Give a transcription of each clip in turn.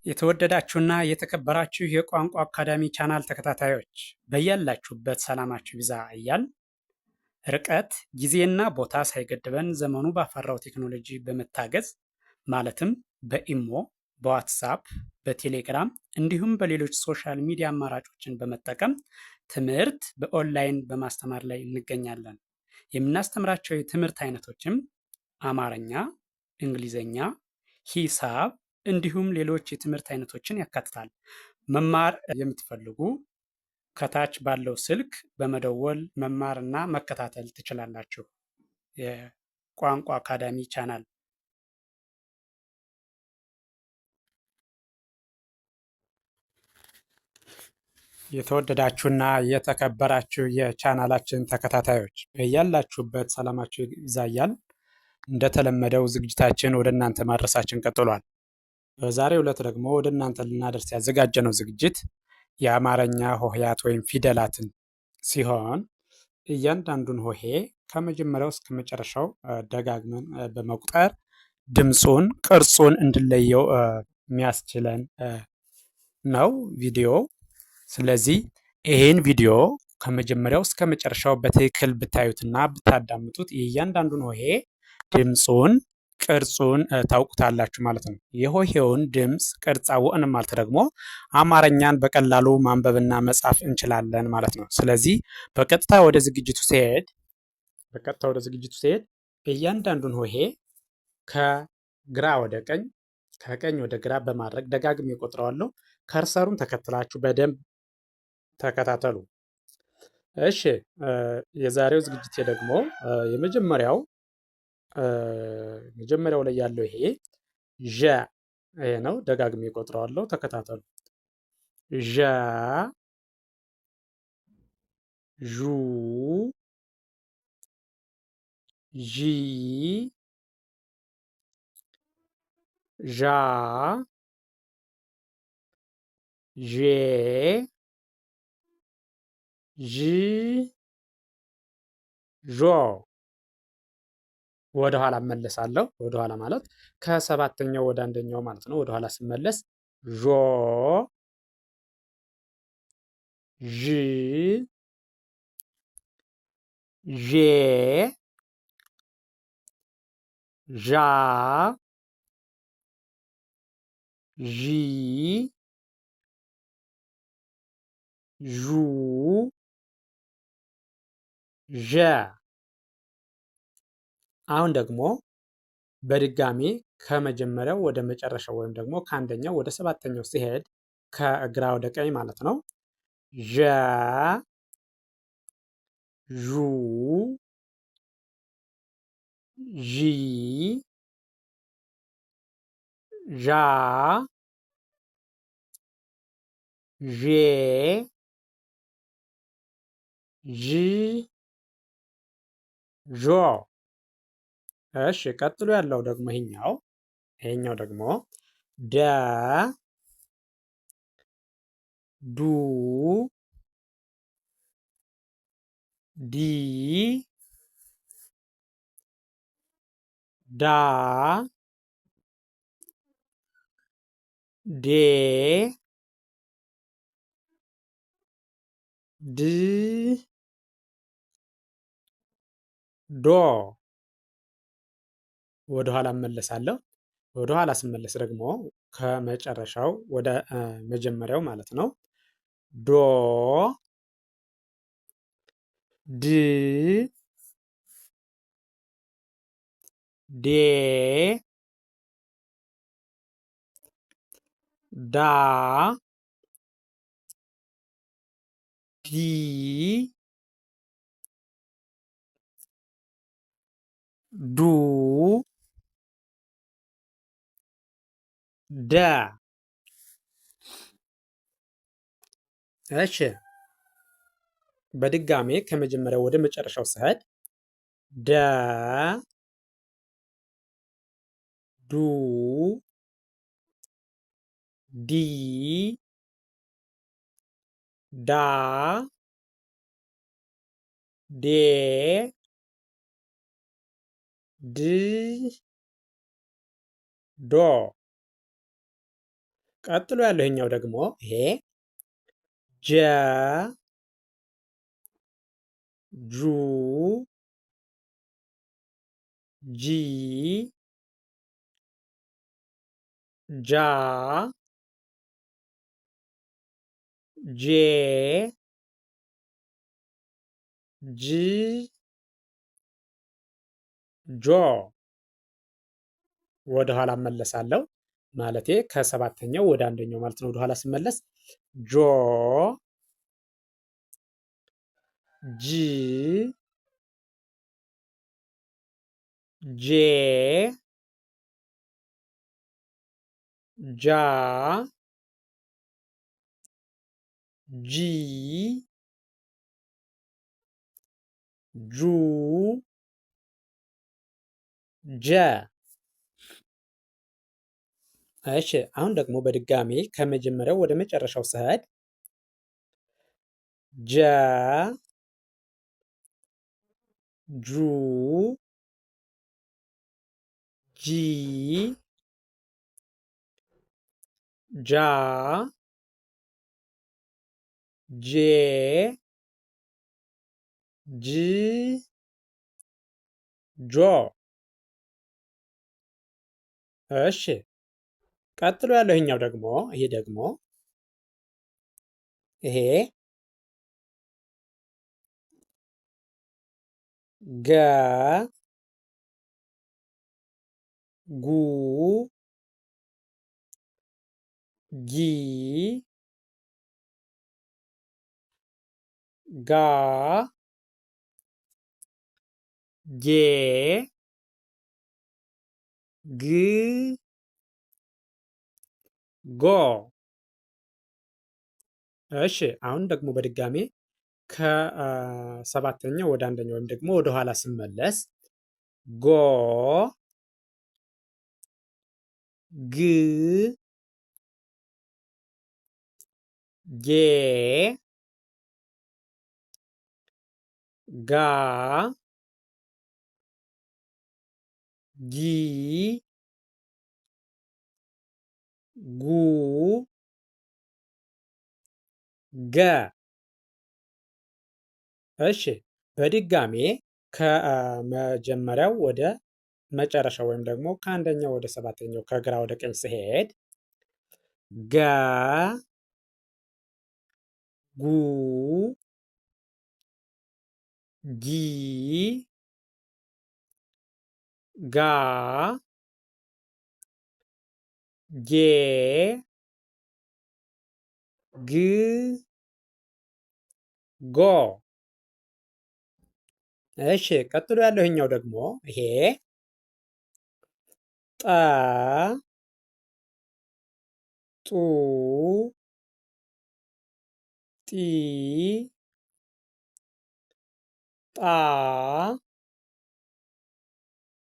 የተወደዳችሁና የተከበራችሁ የቋንቋ አካዳሚ ቻናል ተከታታዮች በያላችሁበት ሰላማችሁ ይብዛ እያል ርቀት ጊዜና ቦታ ሳይገድበን ዘመኑ ባፈራው ቴክኖሎጂ በመታገዝ ማለትም በኢሞ፣ በዋትሳፕ፣ በቴሌግራም እንዲሁም በሌሎች ሶሻል ሚዲያ አማራጮችን በመጠቀም ትምህርት በኦንላይን በማስተማር ላይ እንገኛለን። የምናስተምራቸው የትምህርት አይነቶችም አማርኛ፣ እንግሊዘኛ፣ ሂሳብ እንዲሁም ሌሎች የትምህርት አይነቶችን ያካትታል። መማር የምትፈልጉ ከታች ባለው ስልክ በመደወል መማርና መከታተል ትችላላችሁ። የቋንቋ አካዳሚ ቻናል የተወደዳችሁና የተከበራችሁ የቻናላችን ተከታታዮች በያላችሁበት ሰላማችሁ ይብዛያል። እንደተለመደው ዝግጅታችን ወደ እናንተ ማድረሳችን ቀጥሏል። በዛሬው ዕለት ደግሞ ወደ እናንተ ልናደርስ ያዘጋጀነው ዝግጅት የአማርኛ ሆሄያት ወይም ፊደላትን ሲሆን እያንዳንዱን ሆሄ ከመጀመሪያው እስከ መጨረሻው ደጋግመን በመቁጠር ድምፁን፣ ቅርጹን እንድንለየው የሚያስችለን ነው ቪዲዮ። ስለዚህ ይሄን ቪዲዮ ከመጀመሪያው እስከ መጨረሻው በትክክል ብታዩትና ብታዳምጡት የእያንዳንዱን ሆሄ ድምፁን ቅርጹን ታውቁታላችሁ ማለት ነው። የሆሄውን ድምፅ ቅርጽ አወቅን ማለት ደግሞ አማርኛን በቀላሉ ማንበብና መጻፍ እንችላለን ማለት ነው። ስለዚህ በቀጥታ ወደ ዝግጅቱ ሲሄድ እያንዳንዱን ሆሄ ከግራ ወደ ቀኝ ከቀኝ ወደ ግራ በማድረግ ደጋግሜ እቆጥረዋለሁ። ከርሰሩን ተከትላችሁ በደንብ ተከታተሉ። እሺ፣ የዛሬው ዝግጅቴ ደግሞ መጀመሪያው ላይ ያለው ይሄ ዠ ይሄ ነው። ደጋግሜ እቆጥረዋለሁ፣ ተከታተሉ። ዠ፣ ዡ፣ ዢ፣ ዣ፣ ዤ፣ ዥ፣ ዦ። ወደኋላ እመለሳለሁ። ወደኋላ ማለት ከሰባተኛው ወደ አንደኛው ማለት ነው። ወደኋላ ስመለስ ዦ፣ ዥ፣ ዤ፣ ዣ፣ ዢ፣ ዡ፣ ዠ። አሁን ደግሞ በድጋሚ ከመጀመሪያው ወደ መጨረሻው ወይም ደግሞ ከአንደኛው ወደ ሰባተኛው ሲሄድ ከግራ ወደ ቀኝ ማለት ነው። ዠ፣ ዡ፣ ዢ፣ ዣ፣ ዤ፣ ዥ፣ ዦ። እሺ፣ ቀጥሎ ያለው ደግሞ ይሄኛው ደግሞ ደ፣ ዱ፣ ዲ፣ ዳ፣ ዴ፣ ድ፣ ዶ። ወደኋላ እመለሳለሁ። ወደኋላ ስመለስ ደግሞ ከመጨረሻው ወደ መጀመሪያው ማለት ነው። ዶ፣ ድ፣ ዴ፣ ዳ፣ ዲ፣ ዱ፣ ደ። እሺ፣ በድጋሜ ከመጀመሪያው ወደ መጨረሻው ስሄድ ደ፣ ዱ፣ ዲ፣ ዳ፣ ዴ፣ ድ፣ ዶ። ቀጥሎ ያለው ይሄኛው ደግሞ ይሄ ጀ ጁ ጂ ጃ ጄ ጅ ጆ ወደ ኋላ እመለሳለሁ። ማለቴ ከሰባተኛው ወደ አንደኛው ማለት ነው። ወደ ኋላ ስመለስ ጆ ጂ ጄ ጃ ጂ ጁ ጀ። እሺ አሁን ደግሞ በድጋሚ ከመጀመሪያው ወደ መጨረሻው ስሄድ ጀ ጁ ጂ ጃ ጄ ጅ ጆ። እሺ ቀጥሎ ያለው ይሄኛው ደግሞ ይሄ ገ ጉ ጊ ጋ ጌ ግ ጎ። እሺ አሁን ደግሞ በድጋሜ ከሰባተኛው ወደ አንደኛው ወይም ደግሞ ወደ ኋላ ስመለስ ጎ ግ ጌ ጋ ጊ ጉ ገ። እሺ በድጋሜ ከመጀመሪያው ወደ መጨረሻው ወይም ደግሞ ከአንደኛው ወደ ሰባተኛው ከግራ ወደ ቀኝ ስሄድ ገ ጉ ጊ ጋ ጌ ግ ጎ። እሺ ቀጥሎ ያለው ይሄኛው ደግሞ ይሄ ጠ ጡ ጢ ጣ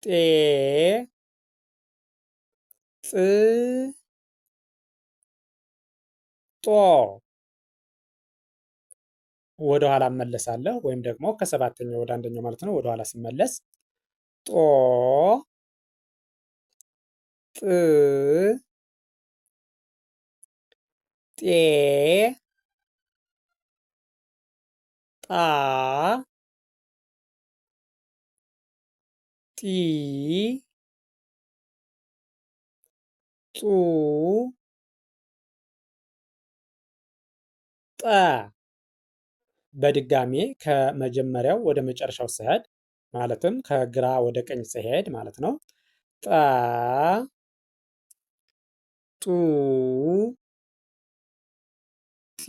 ጤ ፅ ጦ። ወደ ኋላ እመለሳለሁ ወይም ደግሞ ከሰባተኛው ወደ አንደኛው ማለት ነው። ወደ ኋላ ስመለስ ጦ ጥ ጤ ጣ ጢ ጡ ጠ። በድጋሜ ከመጀመሪያው ወደ መጨረሻው ስሄድ ማለትም ከግራ ወደ ቀኝ ስሄድ ማለት ነው። ጠ ጡ ጢ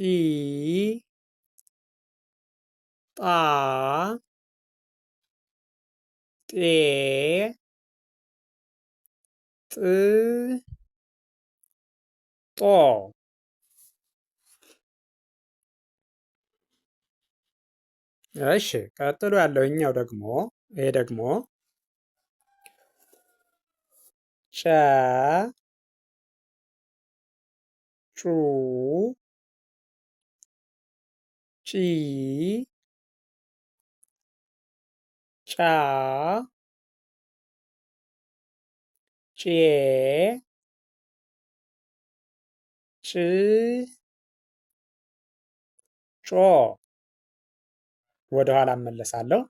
ጣ ጤ ጥ ጦ። እሺ ቀጥሎ ያለው ይሄ ደግሞ ጨ ጩ ጪ ጫ ጬ ጭ ጮ ወደኋላ እመለሳለሁ።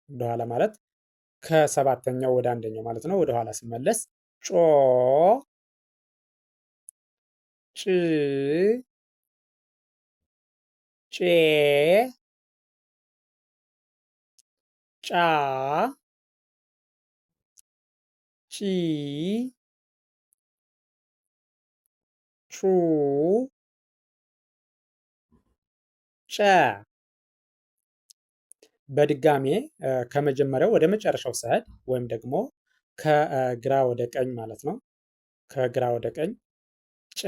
ወደኋላ ማለት ከሰባተኛው ወደ አንደኛው ማለት ነው። ወደኋላ ስመለስ ጮ ጭ ጬ ጫ ጪ ጩ ጨ በድጋሜ ከመጀመሪያው ወደ መጨረሻው ስሄድ ወይም ደግሞ ከግራ ወደ ቀኝ ማለት ነው። ከግራ ወደ ቀኝ ጨ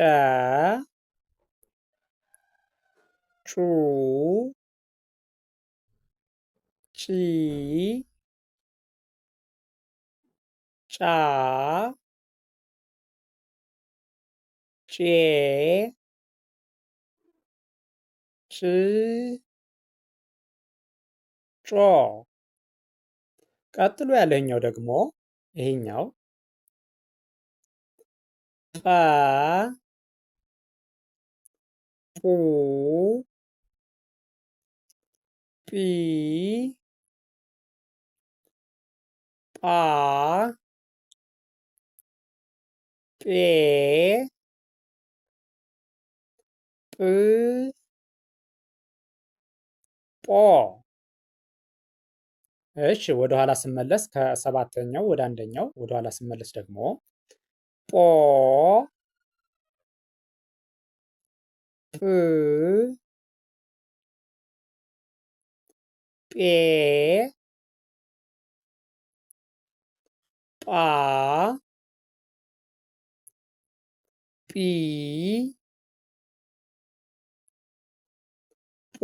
ጩ ጪ ጫ ጬ ጭ ጮ ቀጥሎ ያለኛው ደግሞ ይሄኛው ጰ ጱ ጲ ጳ ጴ ጵ ጶ እሺ ወደኋላ ስመለስ ከሰባተኛው ወደ አንደኛው ወደኋላ ስመለስ ደግሞ ጶ ጵ ጴ ጳ ጲ ጱ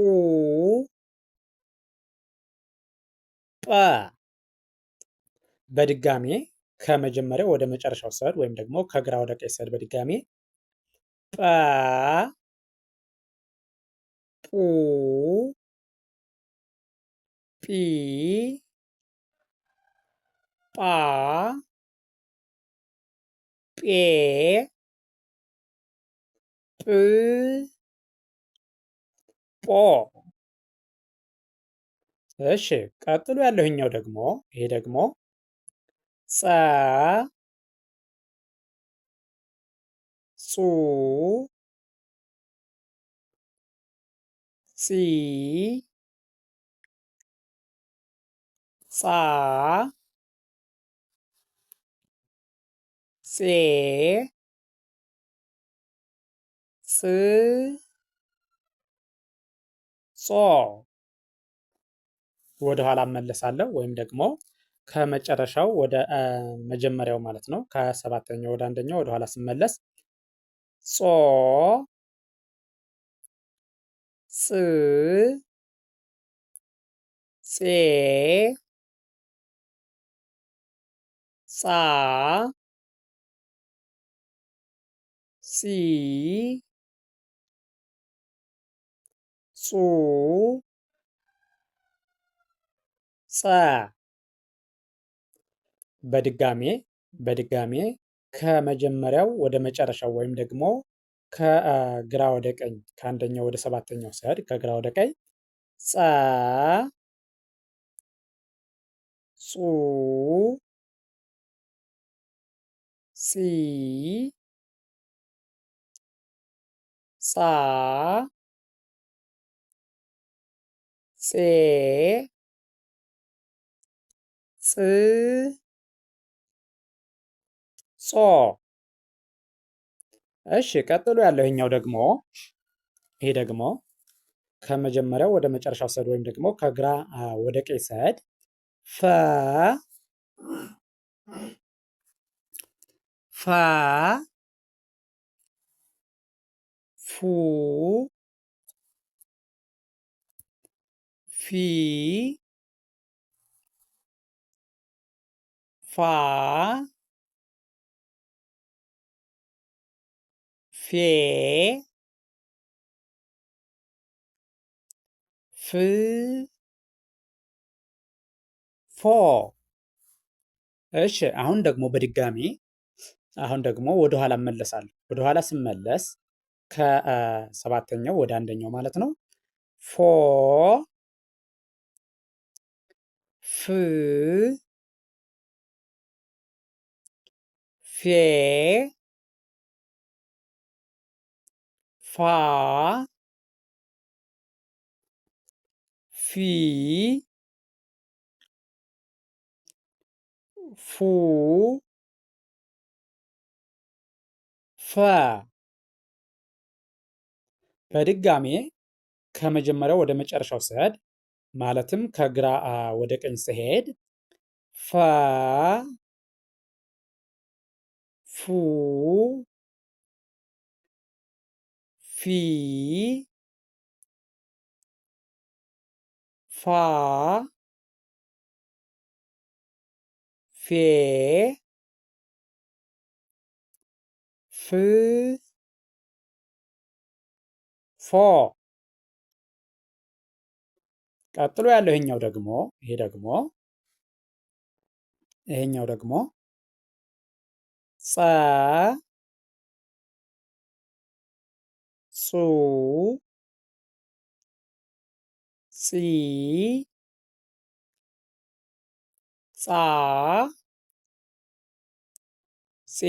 ጰ በድጋሜ ከመጀመሪያው ወደ መጨረሻው ስሄድ ወይም ደግሞ ከግራ ወደ ቀኝ ስሄድ በድጋሜ ጰ ጱ ጲ ጳ ጴ ጵ ጶ እሺ ቀጥሎ ያለውኛው ደግሞ ይሄ ደግሞ ጸ ጹ ጺ ጻ ጼ ጽ ጾ ወደ ኋላ እመለሳለሁ ወይም ደግሞ ከመጨረሻው ወደ መጀመሪያው ማለት ነው። ከሰባተኛው ወደ አንደኛው ወደ ኋላ ስመለስ ጾ ጽ ጼ ጻ ጺ ጹ ጸ በድጋሜ ከመጀመሪያው ወደ መጨረሻው ወይም ደግሞ ከግራ ወደ ቀኝ ከአንደኛው ወደ ሰባተኛው ስሄድ ከግራ ወደ ቀኝ ጸ ጹ ጺ ጻ ጼ ጽ ጾ እሺ ቀጥሎ ያለው ይሄኛው ደግሞ ይሄ ደግሞ ከመጀመሪያው ወደ መጨረሻው ስሄድ ወይም ደግሞ ከግራ ወደ ቀኝ ስሄድ ፈ ፋ ፉ ፊ ፋ ፌ ፍ ፎ እሺ አሁን ደግሞ በድጋሚ ወደኋላ እመለሳለሁ። ወደኋላ ስመለስ ከሰባተኛው ወደ አንደኛው ማለት ነው። ፎ ፍ ፌ ፋ ፊ ፉ ፈ በድጋሜ ከመጀመሪያው ወደ መጨረሻው ስሄድ ማለትም ከግራ ወደ ቀኝ ስሄድ ፈ ፉ ፊ ፋ ፌ ፍ ፎ ቀጥሎ ያለው ይሄኛው ደግሞ ጸ ጹ ጺ ጻ ጼ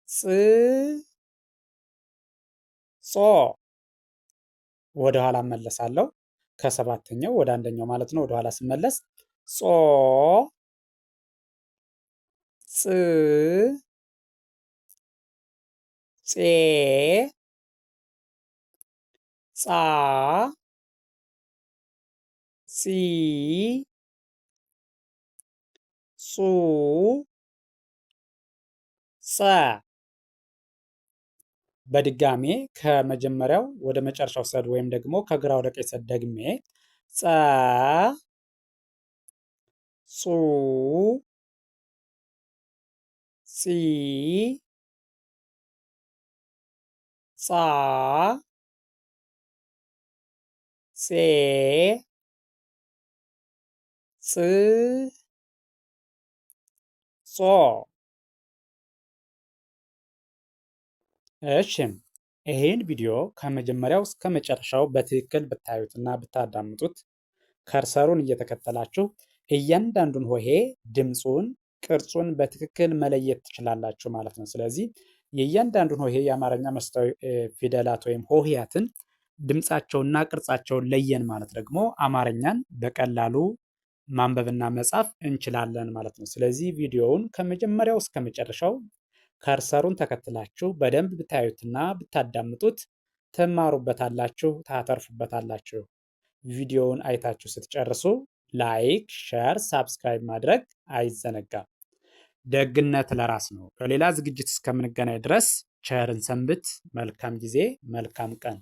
ጽ ጾ ወደ ኋላ እመለሳለሁ። ከሰባተኛው ወደ አንደኛው ማለት ነው። ወደ ኋላ ስመለስ ጾ ጽ ጼ ጻ ጺ ጹ ጸ በድጋሜ ከመጀመሪያው ወደ መጨረሻው ሰድ ወይም ደግሞ ከግራ ወደ ቀኝ ሰድ ደግሜ ጸ ጹ ጺ ጻ ጼ ጽ ጾ እሺም ይሄን ቪዲዮ ከመጀመሪያው እስከ መጨረሻው በትክክል ብታዩትና ብታዳምጡት ከርሰሩን እየተከተላችሁ እያንዳንዱን ሆሄ ድምፁን፣ ቅርጹን በትክክል መለየት ትችላላችሁ ማለት ነው። ስለዚህ የእያንዳንዱን ሆሄ የአማርኛ መስታዊ ፊደላት ወይም ሆሄያትን ድምፃቸውና ቅርጻቸውን ለየን ማለት ደግሞ አማርኛን በቀላሉ ማንበብና መጻፍ እንችላለን ማለት ነው። ስለዚህ ቪዲዮውን ከመጀመሪያው እስከ መጨረሻው ከርሰሩን ተከትላችሁ በደንብ ብታዩትና ብታዳምጡት ትማሩበታላችሁ፣ ታተርፉበታላችሁ። ቪዲዮውን አይታችሁ ስትጨርሱ ላይክ፣ ሸር፣ ሳብስክራይብ ማድረግ አይዘነጋም። ደግነት ለራስ ነው። በሌላ ዝግጅት እስከምንገናኝ ድረስ ቸርን ሰንብት። መልካም ጊዜ፣ መልካም ቀን